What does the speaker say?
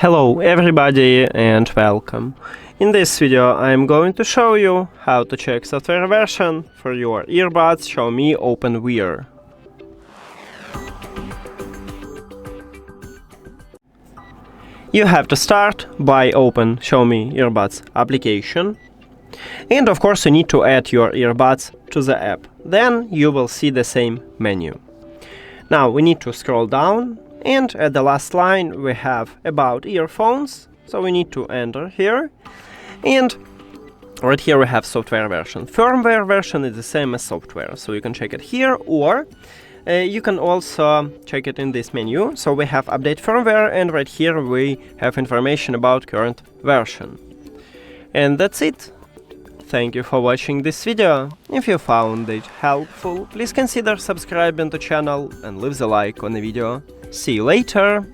Hello everybody and welcome. In this video I am going to show you how to check software version for your earbuds XIAOMI OpenWear. You have to start by open XIAOMI Earbuds application, and of course you need to add your earbuds to the app. Then you will see the same menu. Now we need to scroll down, and at the last line we have about earphones, so we need to enter here, and right here we have software version. Firmware version is the same as software, so you can check it here, or you can also check it in this menu. So we have update firmware, and right here we have information about current version. And that's it. Thank you for watching this video. If you found it helpful, please consider subscribing to the channel and leave the like on the video. See you later!